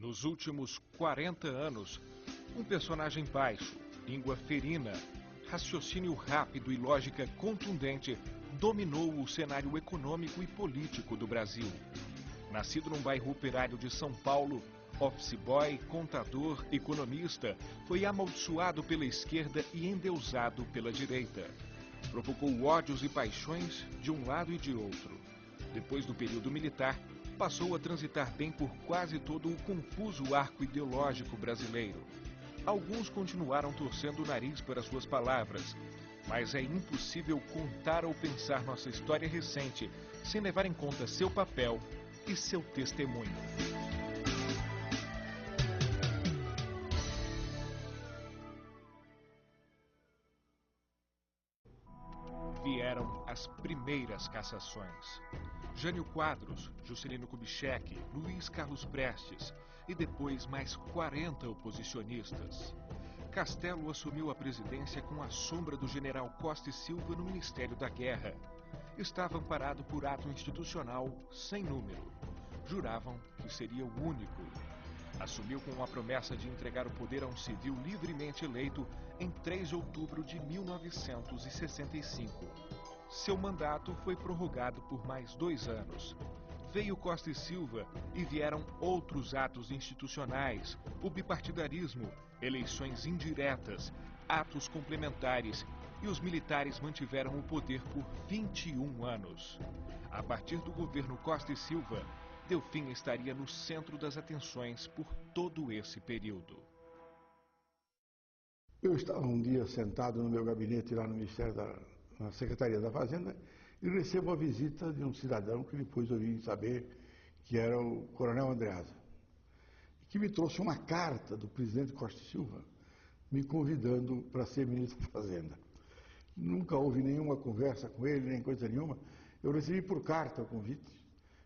Nos últimos 40 anos, um personagem baixo, língua ferina, raciocínio rápido e lógica contundente dominou o cenário econômico e político do Brasil. Nascido num bairro operário de São Paulo, office boy, contador, economista, foi amaldiçoado pela esquerda e endeusado pela direita. Provocou ódios e paixões de um lado e de outro. Depois do período militar, passou a transitar bem por quase todo o confuso arco ideológico brasileiro. Alguns continuaram torcendo o nariz para suas palavras, mas é impossível contar ou pensar nossa história recente sem levar em conta seu papel e seu testemunho. Vieram as primeiras cassações. Jânio Quadros, Juscelino Kubitschek, Luiz Carlos Prestes e depois mais 40 oposicionistas. Castelo assumiu a presidência com a sombra do general Costa e Silva no Ministério da Guerra. Estava amparado por ato institucional sem número. Juravam que seria o único. Assumiu com a promessa de entregar o poder a um civil livremente eleito em 3 de outubro de 1965. Seu mandato foi prorrogado por mais 2 anos. Veio Costa e Silva e vieram outros atos institucionais, o bipartidarismo, eleições indiretas, atos complementares, e os militares mantiveram o poder por 21 anos. A partir do governo Costa e Silva, Delfim estaria no centro das atenções por todo esse período. Eu estava um dia sentado no meu gabinete lá no Ministério na Secretaria da Fazenda e recebo a visita de um cidadão que depois eu vim saber que era o Coronel Andreasa, que me trouxe uma carta do presidente Costa e Silva me convidando para ser ministro da Fazenda. Nunca houve nenhuma conversa com ele, nem coisa nenhuma. Eu recebi por carta o convite.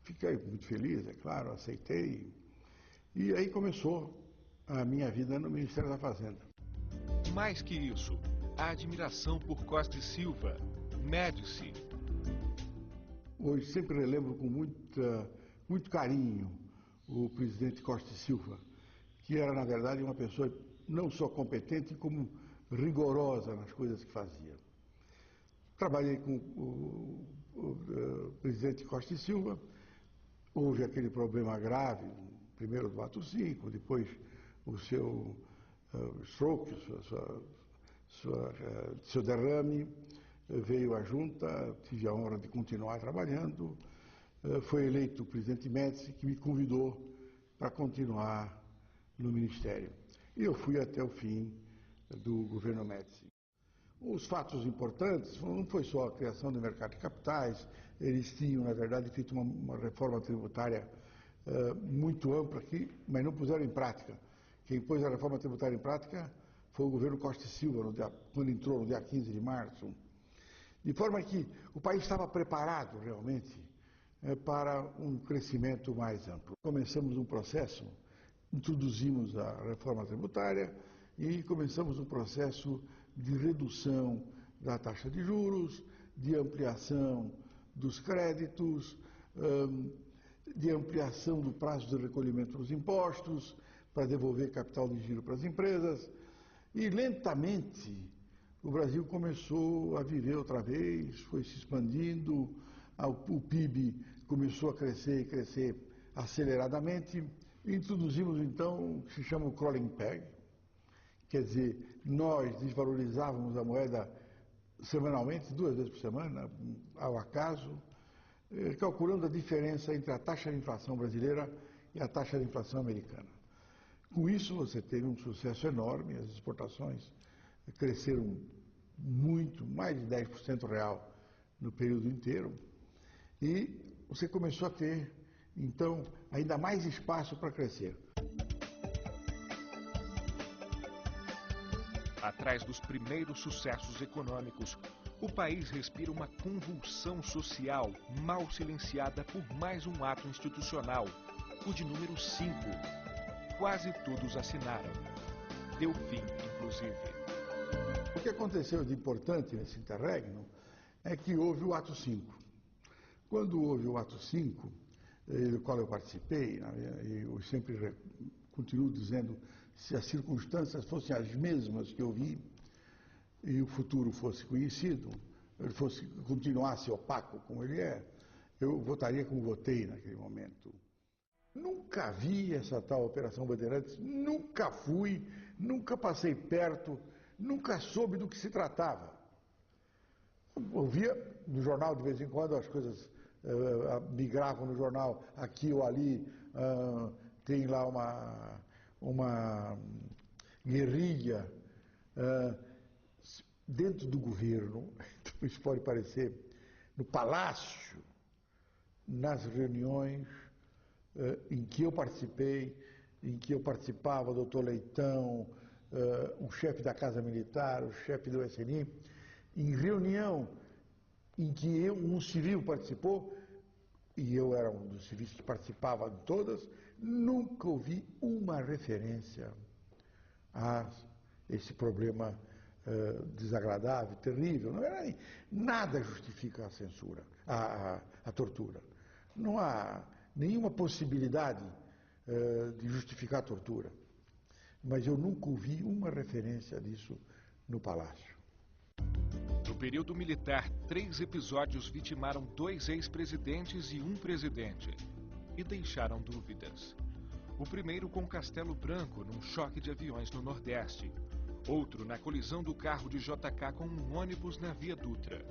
Fiquei muito feliz, é claro, aceitei. E aí começou a minha vida no Ministério da Fazenda. Mais que isso, a admiração por Costa e Silva, Médici. Hoje sempre relembro com muito carinho o presidente Costa e Silva, que era, na verdade, uma pessoa não só competente, como rigorosa nas coisas que fazia. Trabalhei com o presidente Costa e Silva, houve aquele problema grave, primeiro do ato 5, depois o seu stroke, seu derrame, veio a junta, tive a honra de continuar trabalhando, foi eleito o presidente Médici, que me convidou para continuar no Ministério. E eu fui até o fim do governo Médici. Os fatos importantes não foi só a criação do mercado de capitais, eles tinham, na verdade, feito uma reforma tributária muito ampla aqui, mas não puseram em prática. Quem pôs a reforma tributária em prática foi o governo Costa e Silva, quando entrou no dia 15 de março. De forma que o país estava preparado realmente para um crescimento mais amplo. Começamos um processo, introduzimos a reforma tributária e começamos um processo de redução da taxa de juros, de ampliação dos créditos, de ampliação do prazo de recolhimento dos impostos, para devolver capital de giro para as empresas. E lentamente o Brasil começou a viver outra vez, foi se expandindo, o PIB começou a crescer e crescer aceleradamente. Introduzimos então o que se chama o crawling peg, quer dizer, nós desvalorizávamos a moeda semanalmente, 2 vezes por semana, ao acaso, calculando a diferença entre a taxa de inflação brasileira e a taxa de inflação americana. Com isso você teve um sucesso enorme, as exportações cresceram muito, mais de 10% real no período inteiro, e você começou a ter, então, ainda mais espaço para crescer. Atrás dos primeiros sucessos econômicos, o país respira uma convulsão social mal silenciada por mais um ato institucional, o de número 5. Quase todos assinaram. Delfim, inclusive. O que aconteceu de importante nesse interregno é que houve o ato 5. Quando houve o ato 5, do qual eu participei, e eu sempre continuo dizendo, se as circunstâncias fossem as mesmas que eu vi e o futuro fosse conhecido, ele continuasse opaco como ele é, eu votaria como votei naquele momento. Nunca vi essa tal Operação Bandeirantes, nunca fui, nunca passei perto, nunca soube do que se tratava. Ouvia no jornal de vez em quando as coisas migravam no jornal aqui ou ali, tem lá uma guerrilha dentro do governo, isso pode parecer, no palácio, nas reuniões em que eu participei, em que eu participava, o doutor Leitão, o chefe da Casa Militar, o chefe do SNI, em reunião em que um civil participou, e eu era um dos civis que participava de todas, nunca ouvi uma referência a esse problema desagradável, terrível. Não era nada justifica a censura, a tortura. Não há nenhuma possibilidade de justificar a tortura. Mas eu nunca ouvi uma referência disso no Palácio. No período militar, 3 episódios vitimaram 2 ex-presidentes e um presidente. E deixaram dúvidas. O primeiro com Castelo Branco, num choque de aviões no Nordeste. Outro na colisão do carro de JK com um ônibus na Via Dutra.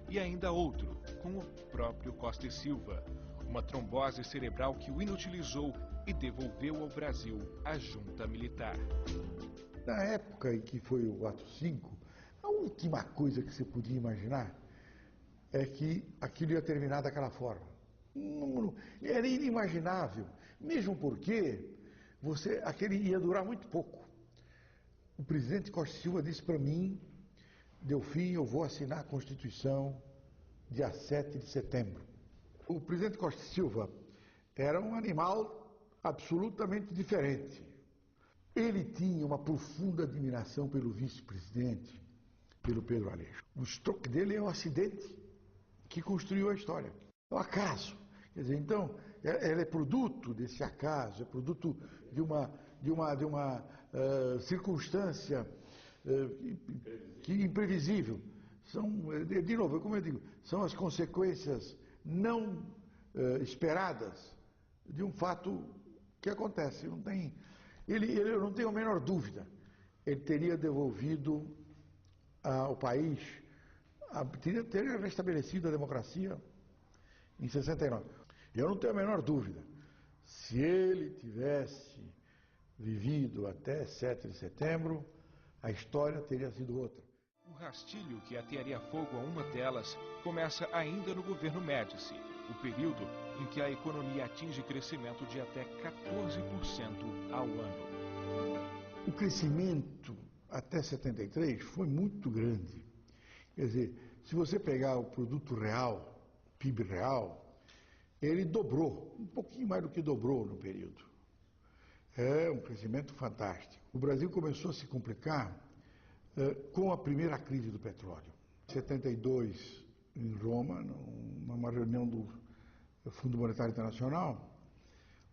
E ainda outro com o próprio Costa e Silva. Uma trombose cerebral que o inutilizou e devolveu ao Brasil a junta militar. Na época em que foi o ato 5, a última coisa que você podia imaginar é que aquilo ia terminar daquela forma. Era inimaginável, mesmo porque aquele ia durar muito pouco. O presidente Costa e Silva disse para mim, Delfim, eu vou assinar a Constituição dia 7 de setembro. O presidente Costa e Silva era um animal absolutamente diferente. Ele tinha uma profunda admiração pelo vice-presidente, pelo Pedro Aleixo. O estoque dele é um acidente que construiu a história. É um acaso. Quer dizer, então, ela é produto desse acaso, é produto de uma circunstância imprevisível. De novo, como eu digo, são as consequências não esperadas de um fato que acontece. Eu não tenho a menor dúvida. Ele teria devolvido ao país, teria restabelecido a democracia em 69. Eu não tenho a menor dúvida. Se ele tivesse vivido até 7 de setembro, a história teria sido outra. O rastilho que atearia fogo a uma delas começa ainda no governo Médici, o período em que a economia atinge crescimento de até 14% ao ano. O crescimento até 73 foi muito grande. Quer dizer, se você pegar o produto real, PIB real, ele dobrou, um pouquinho mais do que dobrou no período. É um crescimento fantástico. O Brasil começou a se complicar com a primeira crise do petróleo. Em 72, em Roma, numa reunião do Fundo Monetário Internacional,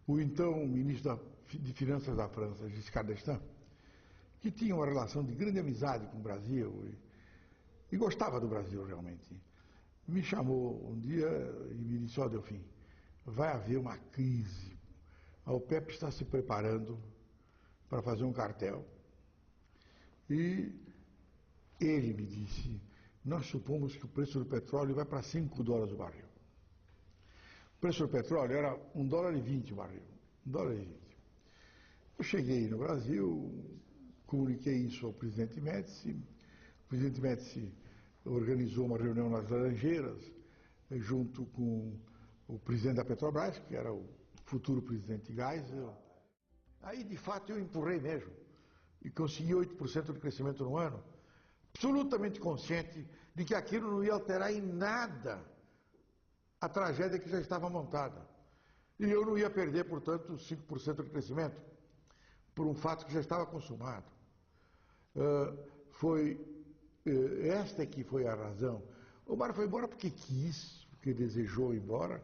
o então ministro de Finanças da França, Giscard d'Estaing, que tinha uma relação de grande amizade com o Brasil e gostava do Brasil realmente, me chamou um dia e me disse, ó Delfim, vai haver uma crise, a OPEP está se preparando para fazer um cartel. E ele me disse, nós supomos que o preço do petróleo vai para $5 o barril. O preço do petróleo era $1,20 o barril, $1,20. Eu cheguei no Brasil, comuniquei isso ao presidente Médici, o presidente Médici organizou uma reunião nas Laranjeiras, junto com o presidente da Petrobras, que era o futuro presidente Geisel. Aí, de fato, eu empurrei mesmo e consegui 8% de crescimento no ano, absolutamente consciente de que aquilo não ia alterar em nada a tragédia que já estava montada. E eu não ia perder, portanto, 5% de crescimento por um fato que já estava consumado. Esta que foi a razão. O Mário foi embora porque quis, porque desejou ir embora,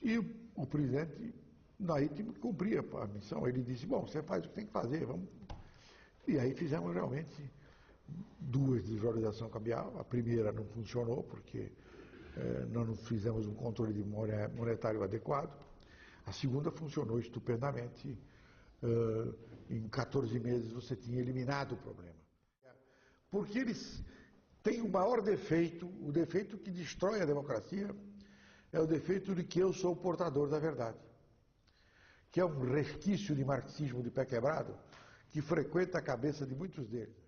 e o presidente Daí tive que cumprir a missão. Ele disse, bom, você faz o que tem que fazer, vamos. E aí fizemos realmente 2 desvalorizações cambial. A primeira não funcionou, porque não fizemos um controle monetário adequado. A segunda funcionou estupendamente. Em 14 meses você tinha eliminado o problema. Porque eles têm o maior defeito, o defeito que destrói a democracia, é o defeito de que eu sou o portador da verdade. Que é um resquício de marxismo de pé quebrado que frequenta a cabeça de muitos deles.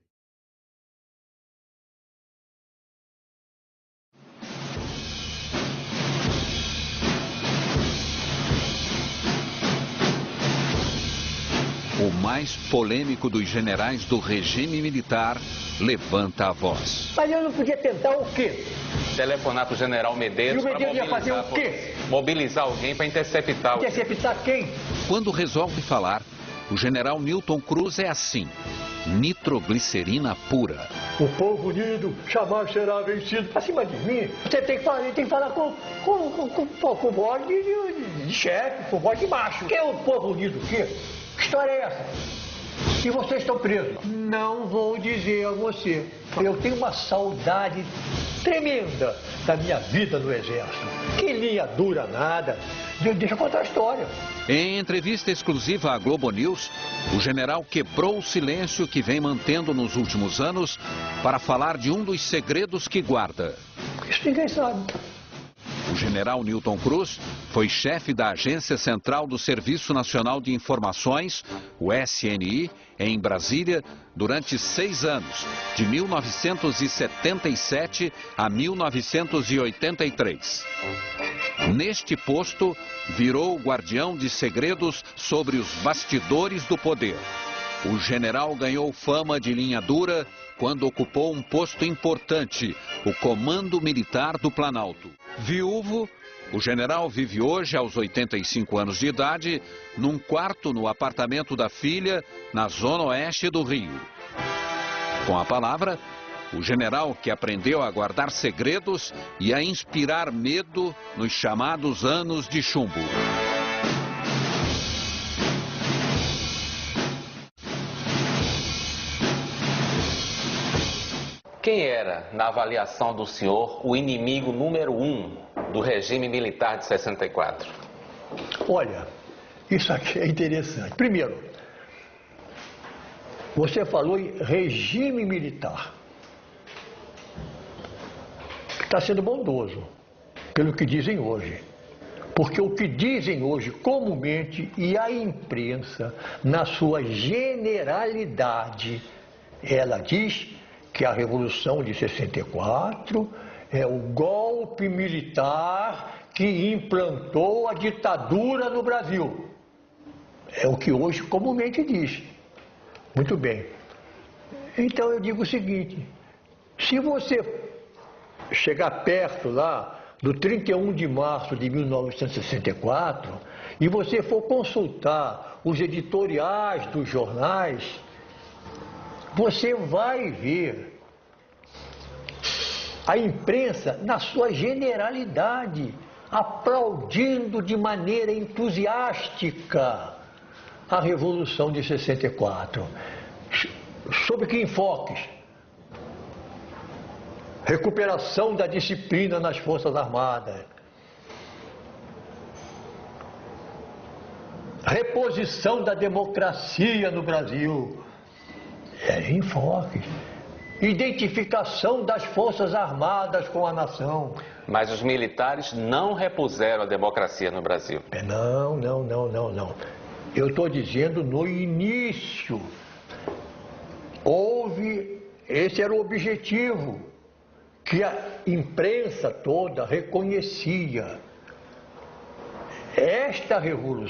O mais polêmico dos generais do regime militar levanta a voz. Mas eu não podia tentar o quê? Telefonar para o general Medeiros para ia fazer o quê? Mobilizar alguém para interceptar. Interceptar quem? Quando resolve falar, o general Newton Cruz é assim, nitroglicerina pura. O povo unido jamais será vencido. Pra cima de mim, você tem que falar com voz de chefe, com voz de macho. Que é o povo unido? O quê? Que história é essa? E vocês estão presos? Não vou dizer a você. Eu tenho uma saudade tremenda da minha vida no Exército. Que linha dura nada. Deixa eu contar a história. Em entrevista exclusiva à Globo News, o general quebrou o silêncio que vem mantendo nos últimos anos para falar de um dos segredos que guarda. Isso ninguém sabe. O general Newton Cruz foi chefe da Agência Central do Serviço Nacional de Informações, o SNI, em Brasília, durante 6 anos, de 1977 a 1983. Neste posto, virou o guardião de segredos sobre os bastidores do poder. O general ganhou fama de linha dura quando ocupou um posto importante, o Comando Militar do Planalto. Viúvo, o general vive hoje, aos 85 anos de idade, num quarto no apartamento da filha, na zona oeste do Rio. Com a palavra, o general que aprendeu a guardar segredos e a inspirar medo nos chamados anos de chumbo. Quem era, na avaliação do senhor, o inimigo número 1 do regime militar de 64? Olha, isso aqui é interessante. Primeiro, você falou em regime militar. Está sendo bondoso, pelo que dizem hoje. Porque o que dizem hoje comumente, e a imprensa, na sua generalidade, ela diz que a Revolução de 64 é o golpe militar que implantou a ditadura no Brasil. É o que hoje comumente diz. Muito bem. Então eu digo o seguinte, se você chegar perto lá do 31 de março de 1964 e você for consultar os editoriais dos jornais, você vai ver a imprensa, na sua generalidade, aplaudindo de maneira entusiástica a Revolução de 64. Sob que enfoques? Recuperação da disciplina nas Forças Armadas. Reposição da democracia no Brasil. Enfoque. Identificação das Forças Armadas com a nação. Mas os militares não repuseram a democracia no Brasil. Não. Eu estou dizendo no início. Esse era o objetivo, que a imprensa toda reconhecia. Esta revolução